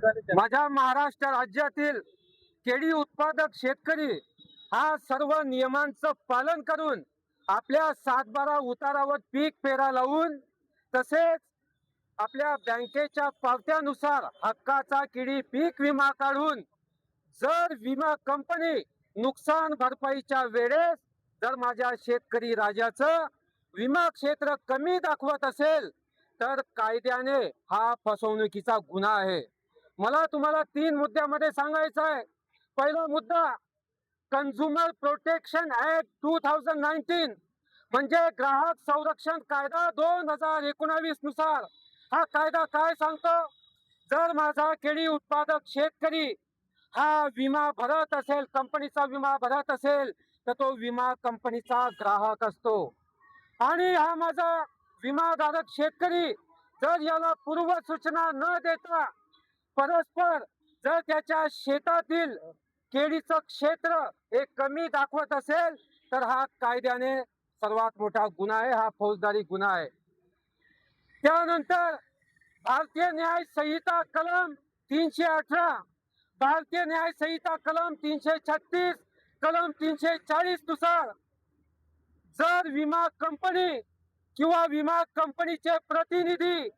माझ्या महाराष्ट्र राज्यातील केळी उत्पादक शेतकरी हा सर्व नियमांचं पालन करून आपल्या 7/12 उतारावर पीक पेरा लावून तसेच आपल्या बँकेच्या पावत्यानुसार हक्काचा केळी पीक विमा काढून जर विमा कंपनी नुकसान भरपाईच्या वेळेस जर माझ्या शेतकरी राजाचं विमा क्षेत्र कमी दाखवत असेल तर कायद्याने हा फसवणुकीचा गुन्हा आहे। मला तुम्हाला 3 मुद्द्यामध्ये सांगायचं आहे। पहिला मुद्दा, कंझ्युमर प्रोटेक्शन ऍक्ट 2019 म्हणजे ग्राहक संरक्षण कायदा 2019 नुसार हा कायदा काय सांगतो, जर माझा केळी उत्पादक शेतकरी हा विमा भरत असेल, कंपनीचा विमा भरत असेल, तर तो विमा कंपनीचा ग्राहक असतो। आणि हा माझा विमाधारक शेतकरी जर याला पूर्व सूचना न देता परस्पर जर त्याच्या शेतातील केळीचं क्षेत्र हे कमी दाखवत असेल तर हा कायद्याने सर्वात मोठा गुन्हा आहे, हा फौजदारी गुन्हा आहे। त्यानंतर भारतीय न्याय संहिता कलम 318, भारतीय न्याय संहिता कलम 336, कलम 340 नुसार जर विमा कंपनी किंवा विमा कंपनीचे प्रतिनिधी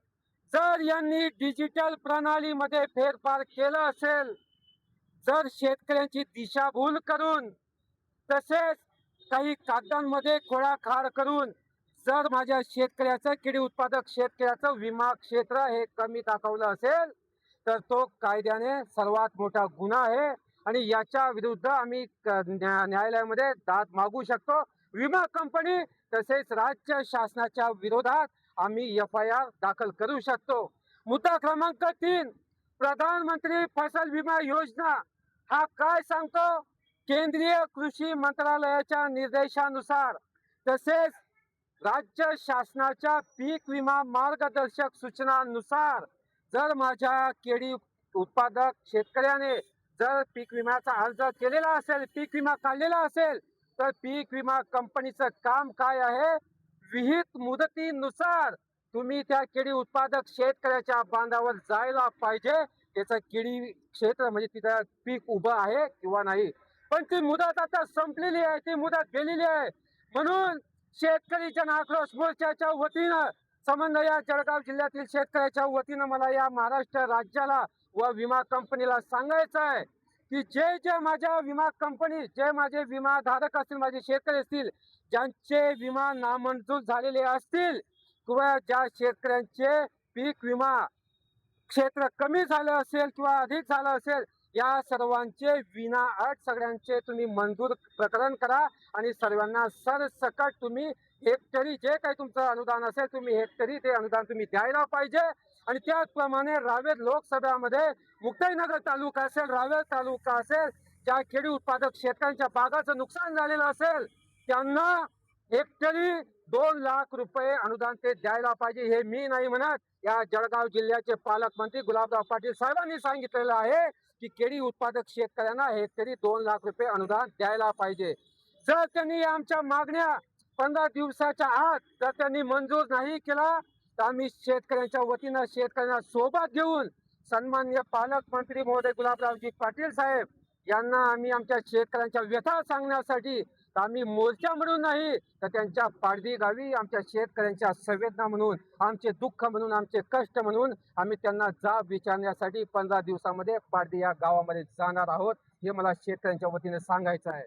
जर यांनी डिजिटल प्रणालीमध्ये फेरफार केला असेल, जर शेतकऱ्यांची दिशाभूल करून तसेच काही कागदांमध्ये खोडाखाड करून जर माझ्या शेतकऱ्याचं केळी उत्पादक शेतकऱ्याचं विमा क्षेत्र हे कमी दाखवलं असेल तर तो कायद्याने सर्वात मोठा गुन्हा आहे आणि याच्या विरुद्ध आम्ही न्यायालयामध्ये दाद मागू शकतो। विमा कंपनी तसेच राज्य शासनाच्या विरोधात आम्ही FIR दाखल करू शकतो। मुद्दा क्रमांक 3, प्रधानमंत्री फसल विमा योजना हा काय सांगतो, केंद्रीय कृषी मंत्रालयाच्या निर्देशानुसार तसेच राज्य शासनाच्या पीक विमा मार्गदर्शक सूचनांनुसार जर माझ्या केळी उत्पादक शेतकऱ्याने जर पीक विम्याचा अर्ज केलेला असेल, पीक विमा काढलेला असेल, तर पीक विमा कंपनीचं काम काय आहे, विहित मुदतीनुसार तुम्ही त्या केळी उत्पादक शेतकऱ्याच्या बांधावर जायला पाहिजे, त्याचं केळी क्षेत्र म्हणजे तिथं पीक उभं आहे किंवा नाही। पण ती मुदत आता संपलेली आहे, ती मुदत गेलेली आहे। म्हणून शेतकरी जन आक्रोश मोर्चाच्या वतीनं समन्वय जळगाव जिल्ह्यातील शेतकऱ्याच्या वतीनं मला या महाराष्ट्र राज्याला व विमा कंपनीला सांगायचं आहे की जे माझ्या विमा कंपनी, जे माझे विमा धारक असतील, माझे शेतकरी असतील, ज्यांचे विमा नामंजूर झालेले असतील किंवा ज्या शेतकऱ्यांचे पीक विमा क्षेत्र कमी झालं असेल किंवा अधिक झालं असेल, या सर्वांचे विना अट सगळ्यांचे तुम्ही मंजूर प्रकरण करा आणि सर्वांना सरसकट तुम्ही हेक्टरी जे काही तुमचं अनुदान असेल तुम्ही हेक्टरी ते अनुदान तुम्ही द्यायला पाहिजे। आणि त्याचप्रमाणे रावेर लोकसभेमध्ये मुक्ताईनगर तालुका असेल, रावेर तालुका असेल, ज्या केळी उत्पादक शेतकऱ्यांच्या बागाचं नुकसान झालेलं असेल त्यांना हेक्टरी 2 लाख रुपये अनुदान ते द्यायला पाहिजे। हे मी नाही म्हणत, या जळगाव जिल्ह्याचे पालकमंत्री गुलाबराव पाटील साहेबांनी सांगितलेलं आहे की केळी उत्पादक शेतकऱ्यांना हेक्टरी 2 लाख रुपये अनुदान द्यायला पाहिजे। जर त्यांनी आमच्या मागण्या 15 दिवसाच्या आत जर त्यांनी मंजूर नाही केला तर आम्ही शेतकऱ्यांच्या वतीनं शेतकऱ्यांना सोबत घेऊन सन्माननीय पालकमंत्री महोदय गुलाबरावजी पाटील साहेब यांना आम्ही आमच्या शेतकऱ्यांच्या व्यथा सांगण्यासाठी आम्ही मोर्चा म्हणून नाही तर त्यांच्या पाडदी गावी आमच्या शेतकऱ्यांच्या संवेदना म्हणून, आमचे दुःख म्हणून, आमचे कष्ट म्हणून आम्ही त्यांना जाब विचारण्यासाठी 15 दिवसामध्ये पाडदी या गावामध्ये जाणार आहोत, हे मला शेतकऱ्यांच्या वतीने सांगायचं आहे।